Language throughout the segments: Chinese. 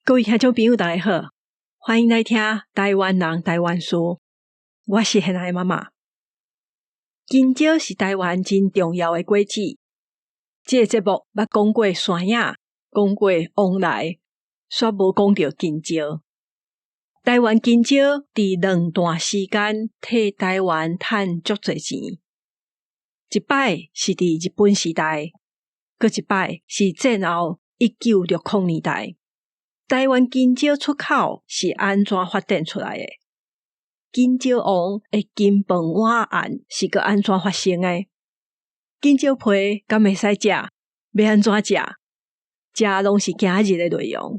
各位听众朋友大家好，欢迎来听台湾人台湾事，我是现在的妈妈。金蕉是台湾真重要的果子，这个节目捌讲过山野，讲过往来，却无讲到金蕉。台湾金蕉伫两段时间替台湾赚足侪钱，一摆是伫日本时代，搁一摆是战后1960年代。台湾金蕉出口是安怎发展出来的？金蕉王的金饭碗案是个安怎发生的？金蕉皮敢会使食？要安怎食？这拢是今日的内容。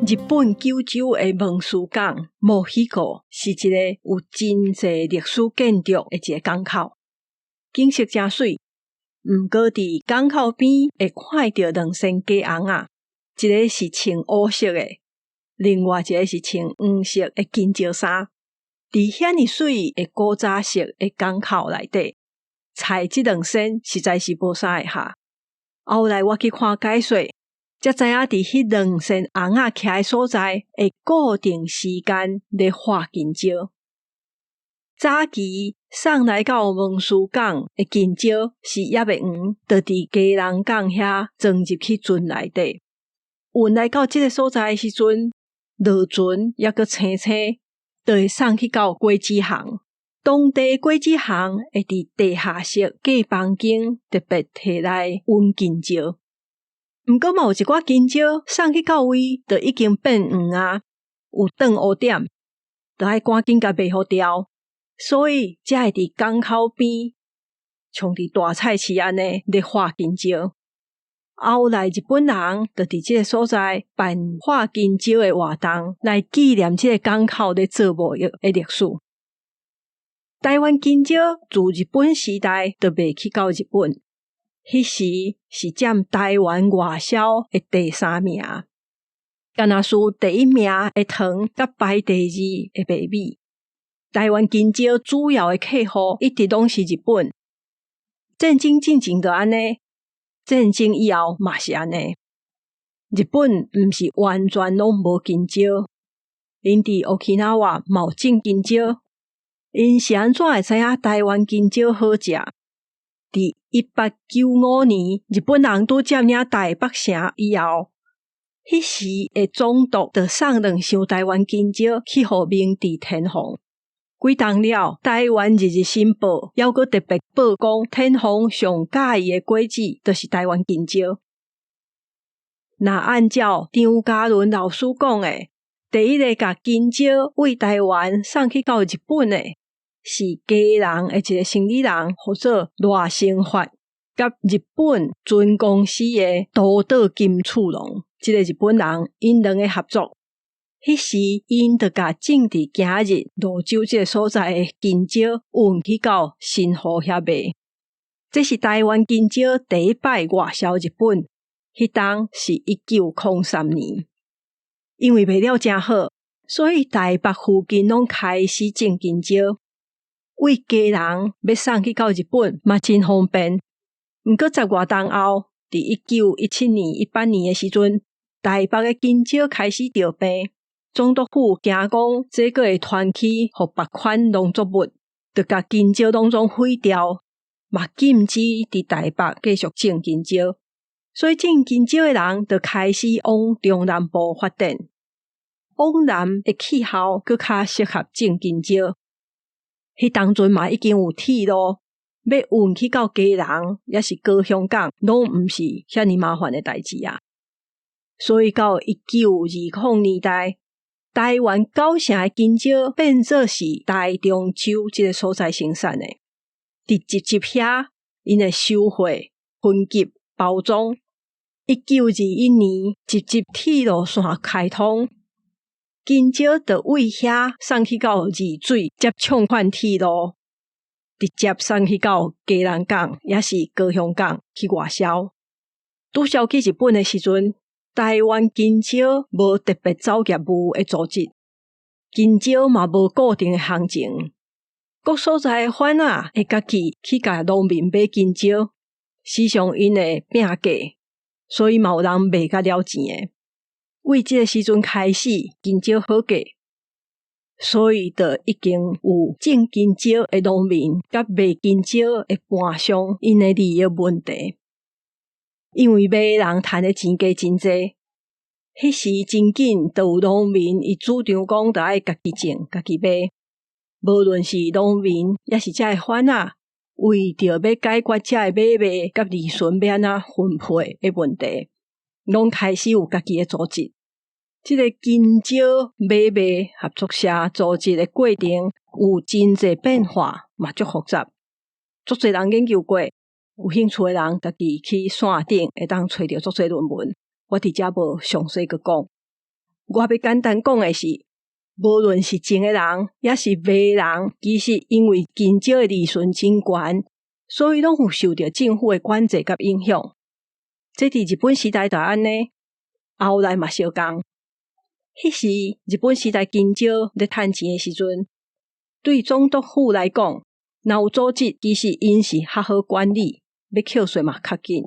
日本九州的蒙斯港墨西哥是一个有真侪历史建筑的一个港口，景色真水。毋过伫港口边会看到两身家翁仔，一个是穿乌色的，另外一个是穿黄色的金蕉衫。伫遐尼水的古早式的港口内底，踩即两身实在是无啥会下。后来我去看解说，才知影伫迄两身翁仔徛的所在会固定时间咧画金蕉。早期送来到蒙斯港的金蕉是也袂黄，就伫家人港遐装入去船内底。运来到即个所在的时阵，落船抑阁青青，就会送去到果子行。当地果子行会伫地下室隔房间特别摕来运金蕉。毋过嘛有一寡金蕉送去到位，就已經變黃啊，有轉烏點，就愛趕緊甲賣互掉，所以才會佇港口邊，像佇大菜市安尼咧畫金蕉。後來日本人就佇即個所在辦畫金蕉的活動，來紀念即個港口咧做貿易的歷史。台灣金蕉自日本時代就賣去到日本。迄時是佔台灣外銷的第3名，敢若輸第1名的糖，甲排第2的白米。台灣金蕉主要的客戶一直攏是日本。戰爭進前就安尼，戰爭以後嘛是安尼。日本毋是完全攏無金蕉，因佇Okinawa嘛有種金蕉，因是安怎會知影台灣金蕉好食？伫1895年，日本人拄佔領台北城以後，迄時的總督就送2箱台灣金蕉去互明治天皇。幾冬了，台灣日日新報猶閣特別報講，天皇上喜意的果子就是台灣金蕉。若按照張嘉倫老師講的，第一個甲金蕉為台灣送去到日本的，是家人的一個生理人，或者賴聲發，甲日本船公司的都島金次郎，這個日本人，因兩個合作。迄時因就甲種佇今日蘆洲這個所在的金蕉運去到新湖遐賣。這是台灣金蕉第一擺外銷日本，迄當是1903年。因為賣了真好，所以台北附近攏開始種金蕉。為家人要送去到日本嘛真方便。毋過10外冬後，佇1917年、18年的時陣，台北的金蕉開始著病，總督府驚講這個會傳去互別款農作物，就甲金蕉攏總毀掉，嘛禁止佇台北繼續種金蕉。所以種金蕉的人就開始往中南部發展。往南的氣候閣較適合種金蕉。迄當陣嘛已經有鐵路，要運去到家人，也是高雄港，攏毋是遐尼麻煩的代誌啊。所以到1920年代，台灣9成的金蕉變做是台中州這個所在生產的。佇直接遐，因會收貨、分級、包裝。1921年，直接鐵路線開通。金蕉就為遐送去到二水接暢款鐵路，直接送去到嘉南港，也是高雄港去外銷。拄销去日本的时阵，台湾金蕉无特别走业务的组织，金蕉嘛无固定的行情。各所在的贩仔会家己去甲农民买金蕉，时常因会拼价，所以嘛有人卖甲了钱的。为这个时阵开始，金蕉好价，所以就已经有种金蕉的农民甲卖金蕉的盘商因的利益问题。因为买人赚的钱价真济，迄时真紧就有农民伊主张讲，就爱家己种、家己买。无论是农民也是遮的贩仔，为着要解决遮的买卖甲利润要安怎分配的问题，拢开始有家己的组织。这个金蕉买卖合作社组织的过程有真济变化，嘛足复杂，足侪人研究过。有兴趣的人，家己去线顶会当找到足侪论文。我伫遮无详细去讲。我要简单讲的是，无论是种的人，也是卖人，其实因为金蕉的利润真悬，所以拢有受到政府的管制甲影响。这伫日本时代就安尼，后来嘛相共。迄时日本时代金蕉咧趁钱的时阵，对总督府来讲，若有组织，其实因是较好管理，要扣税嘛较紧。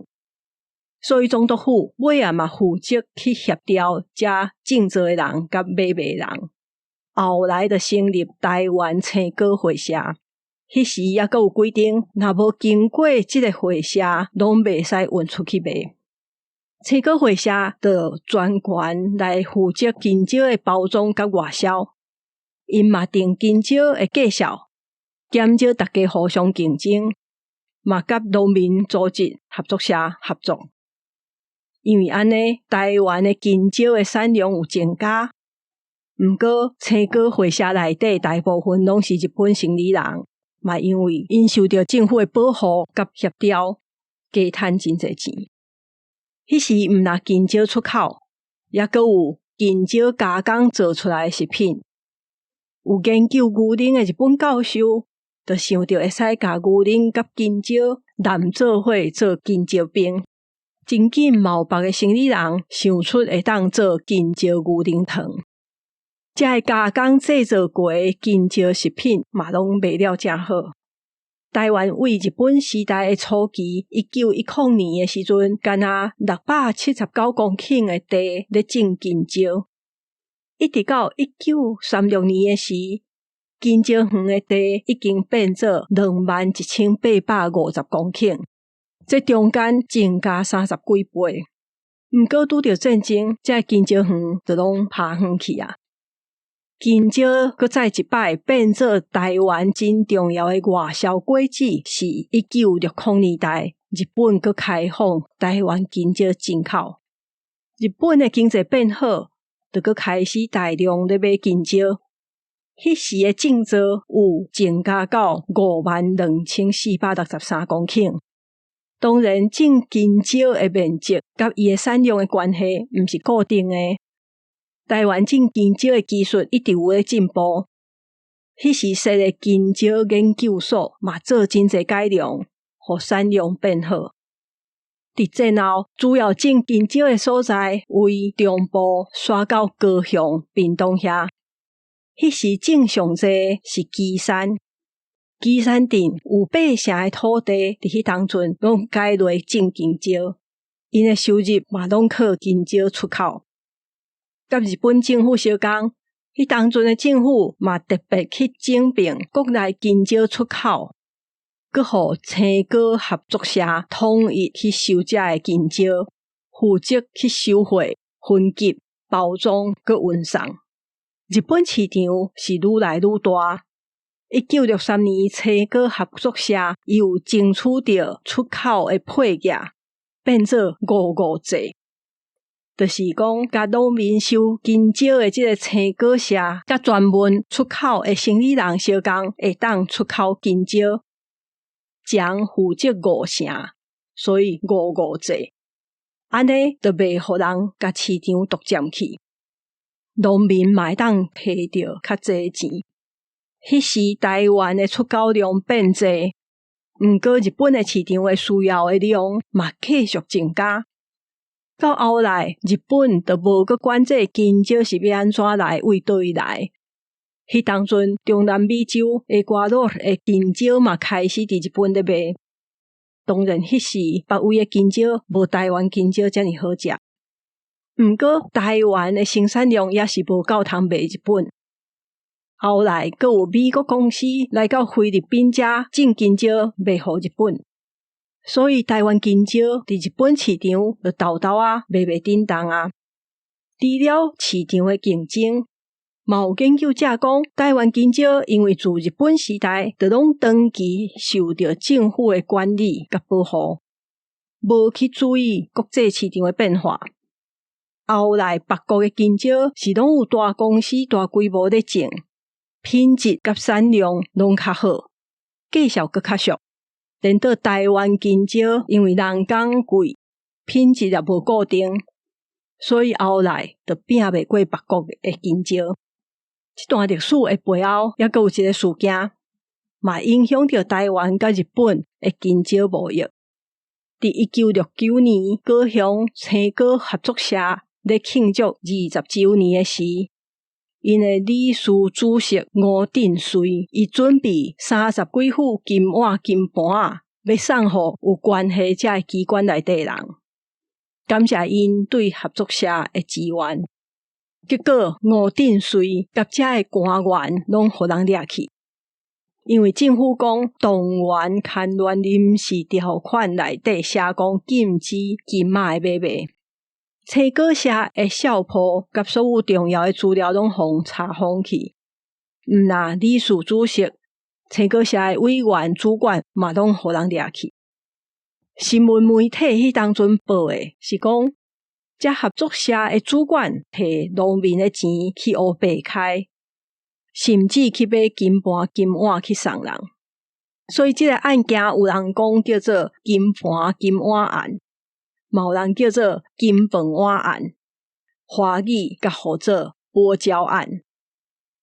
所以总督府尾仔嘛负责去协调遮种植的人甲买卖人。后来就成立台湾青果会社，迄时也阁有规定，若无经过即个会社，拢袂使运出去卖。青果会社就专权来负责金蕉的包装甲外销，因嘛定金蕉的价销，减少大家互相竞争，嘛甲农民组织合作社合作。因为安尼，台湾的金蕉的产量有增加。毋过，青果会社内底大部分拢是日本生理人，嘛因为因受到政府的保护甲协调，加趁真侪钱。迄时毋若金蕉出口，也阁有金蕉加工做出来的食品。有研究牛奶的日本教授，就想到会使甲牛奶甲金蕉揽做伙做金蕉冰。真紧嘛有别个生理人想出会当做金蕉牛奶糖。这个加工制作过的金蕉食品嘛拢卖了真好。台湾为日本时代的初期，1910年的时阵，干那679公顷的地咧种金蕉，一直到1936年的时，金蕉园的地已经变做21850公顷，这中间增加30几倍。毋过拄着战争，这金蕉园就拢拍远去啊。金蕉搁再一摆变做台湾真重要的外销果子，是1960年代日本搁开放台湾金蕉进口。日本的经济变好，就搁开始大量咧买金蕉。迄时的种植有增加到52463公顷。当然，种金蕉的面积甲伊的产量的关系毋是固定的。台湾种金蕉的技术一直有咧进步。迄时设的金蕉研究所嘛做真侪改良，互产量变好。伫战后，主要种金蕉的所在为中部刷到高雄、屏东遐。迄时种上侪是旗山。旗山镇有8成的土地，伫迄当阵拢改落种金蕉，因的收入嘛拢靠金蕉出口。甲日本政府相共，迄当阵的政府嘛特别去整并国内金蕉出口，佮互青果合作社统一去收遮的金蕉，负责去收货、分级、包装佮运送。日本市场是愈来愈大。1963年，青果合作社又争取到出口的配额，变做551制。就是讲，甲农民收金蕉的这个青果社，甲专门出口的生理人相共，会当出口金蕉，将负责5成，所以551制。安尼就袂互人甲市场独占去，农民嘛会当摕到较侪钱。迄时台湾的出口量变济，毋过日本的市场的需要的量嘛继续增加。到后来日本就无阁管这金蕉是要安怎来为倒位来。迄当阵中南美洲的瓜落的金蕉嘛开始伫日本咧卖。当然迄时别位的金蕉无台湾金蕉遮尔好食。毋过台湾的生产量也是无够通卖日本。后来阁有美国公司来到菲律宾遮进金蕉卖互日本。所以台湾金蕉伫日本市场就豆豆卖叮当啊。除了市场的竞争，嘛有研究者讲，台湾金蕉因为自日本时代就拢长期受到政府的管理甲保护，无去注意国际市场的变化。后来别国的金蕉是拢有大公司大规模咧种，品质甲产量拢较好，价钱阁较俗。连到台湾金蕉，因为人工贵，品质也无固定，所以后来就拼袂过别国的金蕉。这段历史的背后，也阁有一个事件，嘛影响到台湾甲日本的金蕉贸易。伫1969年，高雄青果合作社咧庆祝20周年的时，因的理事主席吴振穗，伊准备30几副金碗金盘要送互有关系这机关内底人，感谢因对合作社的支援。结果吴振穗甲这的官员拢互人掠去，因为政府讲动员刊乱临时条款内底写讲禁止金仔的买卖。青果社的校谱甲所有重要的资料拢互查封去，毋但理事主席、青果社的委员、主管嘛拢互人掠去。新闻媒体迄当阵报的是讲，这合作社的主管摕农民的钱去黑白开，甚至去买金盘金碗去送人。所以这个案件有人讲叫做金盘金碗案，嘛有人叫做金饭碗案，华语甲号做芭蕉案。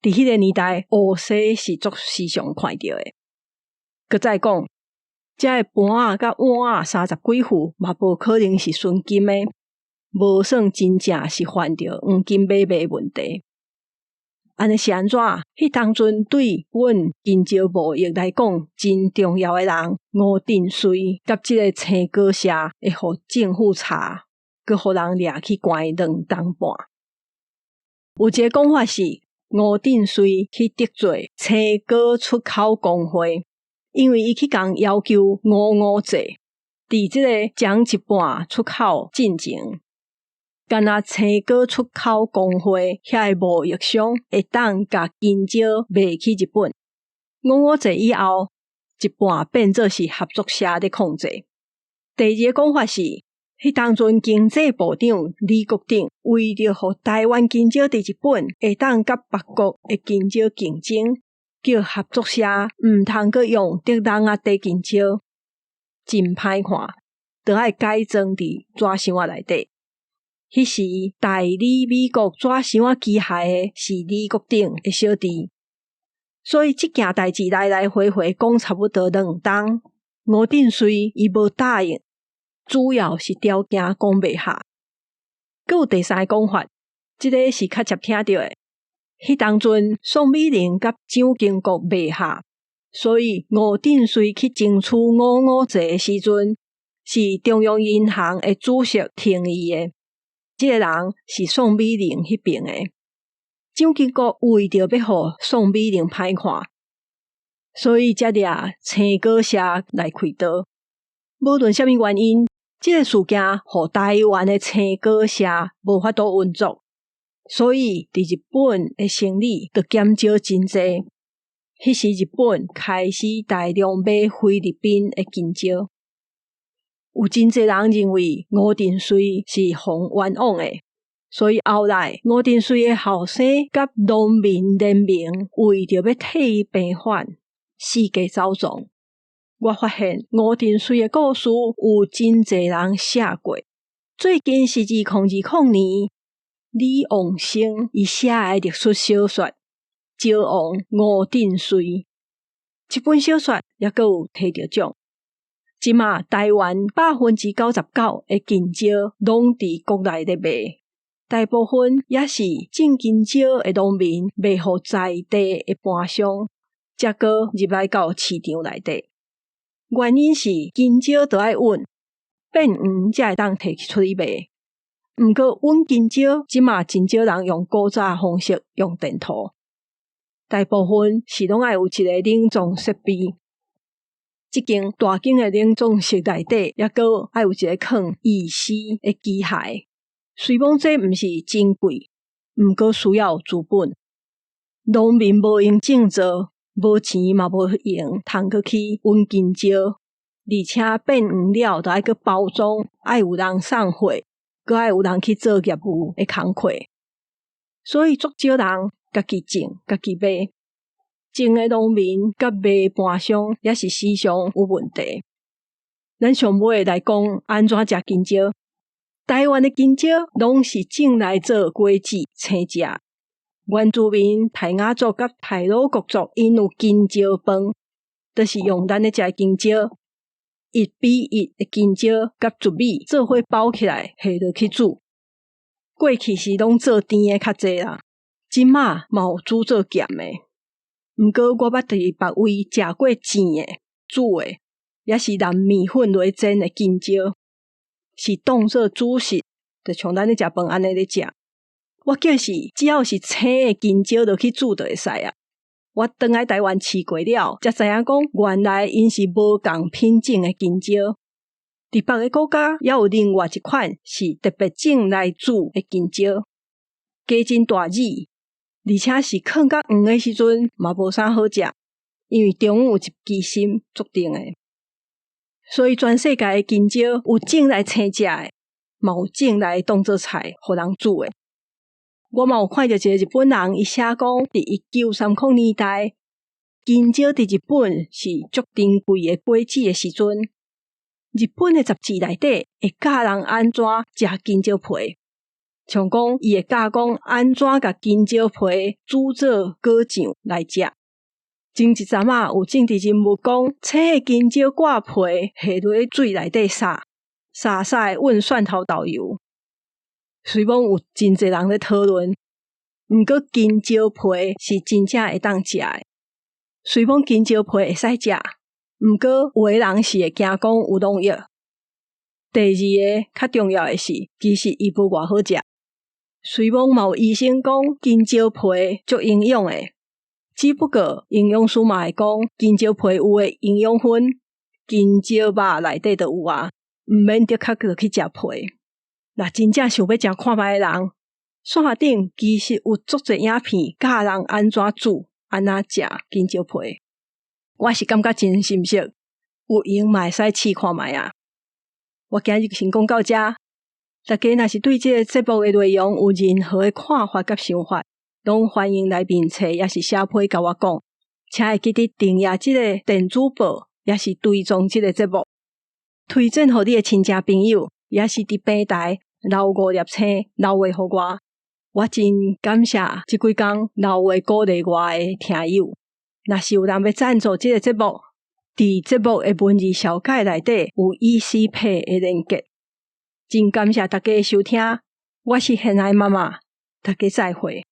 伫迄个年代，乌西是足时常看到的。佮再讲，这个盘甲碗30几副，嘛无可能是纯金的，无算真正是犯着黄金买卖问题。安尼是安怎？迄当阵对阮金蕉贸易来讲，真重要的人吴振穗甲即个青果社会互政府查，佮互人掠去关2冬半。有一个讲法是，吴振穗去得罪青果出口工会，因为伊去共要求55制，伫即个将一半出口进前。干那青果出口工会遐个贸易商会当甲金蕉卖去日本，55制以后，一半变做是合作社咧控制。第二个讲法是，迄当阵经济部长李国鼎为着互台湾金蕉伫日本会当甲别国的金蕉竞争，叫合作社毋通阁用德朗地金蕉，真歹看，就要改装伫纸箱内底。迄时代理美国纸箱机械的是李国鼎的小弟，所以即件代志来来回回讲差不多2冬。吴振穗伊无答应，主要是条件讲袂下。佫有第三个讲法，即个是较常听到的。迄当阵宋美龄甲蒋经国袂下，所以吴振穗去争取55制的时阵，是中央银行的主席同意的。这个人是宋美龄迄边的，蒋经国为着要互宋美龄歹看，所以才掠青果社来开刀。无论什么原因，这个事件互台湾的青果社无法度运作，所以伫日本的生意就减少真济。迄时日本开始大量买菲律宾的金蕉。有真侪人认为吴振穗是互冤枉的，所以后来吴振穗的后生甲农民联名为着要替伊平反，四界走踪。我发现吴振穗的故事有真侪人写过。最近是2020年，李旺生伊写的历史小说《蕉王吴振穗》，这本小说也阁有摕到奖。即马台湾99%的金蕉拢伫国内咧卖，大部分也是种金蕉的农民卖互在地的盘商，才搁入来到市场内底。原因是金蕉就爱稳，变黄才会当摕出去卖。毋过稳金蕉即马真少人用古早方式用电土，大部分是拢爱有一个冷藏设备。即间大间的冷藏室内底，也搁爱有一个放意式的机械。虽讲这毋是真贵，毋过需要资本。农民无用种植，无钱嘛无用，通搁去温金蕉，而且变黄了，就爱搁包装，爱有人送货，搁爱有人去做业务的工课。所以足少人家己种，家己卖。种的农民甲卖盘商也是时常有问题。咱上尾来讲安怎食金蕉。台湾的金蕉拢是种来做果子生食。原住民泰雅族甲泰鲁国族因有金蕉饭，就是用咱咧食的金蕉1比1的金蕉甲糯米做伙包起来下落去煮。过去是拢做甜的较济啦，即马嘛有煮做咸的。毋过我捌伫别位食过煎的、煮的，也是淋面粉落煎的金蕉，是当做主食，就像咱咧食饭安尼咧食。我计是只要是青的金蕉落去煮就会使啊。我转来台湾试过了，才知影讲原来因是无共品种的金蕉。伫别个国家也有另外一款是特别种来煮的金蕉，加真大籽。而且是放甲黄的时阵嘛无啥好食，因为中有一支心注定的。所以全世界的金蕉有种来生食的，嘛有种来当做菜互人煮的。我嘛有看到一个日本人，伊写讲伫1930年代，金蕉伫日本是足珍贵的果子的时阵，日本的杂志内底会教人安怎食金蕉皮。像讲，伊会教讲安怎甲金蕉皮煮做果酱来食。前一阵仔有政治人物讲，青的金蕉挂皮下落去水内底撒的混蒜头豆油。虽讲有真侪人咧讨论，毋过金蕉皮是真正会当食的。虽讲金蕉皮会使食，毋过有的人是会惊讲有农药。第二个较重要的是，其实伊无偌好食。虽讲嘛有医生讲金蕉皮足营养的，只不过营养师嘛会讲金蕉皮有的营养分，金蕉肉内底就有啊，毋免直接去食皮。若真正想要食看卖的人，线顶其实有足侪影片教人安怎煮、安怎食金蕉皮。我是感觉真心实，有闲嘛会使试看卖啊。我今日先讲到这。大家若是对这个节目的内容有任何的看法甲想法，拢欢迎来面册也是写批甲我讲，请会记得订阅这个电子报，也是追踪这个节目，推荐给你的亲戚朋友，也是伫平台留5粒星留话给我。我真感谢这几天留话鼓励我的听友。若是有人要赞助这个节目，伫节目的文字小解内底有ECP的连结。真感谢大家的收听，我是现爱妈妈，大家再会。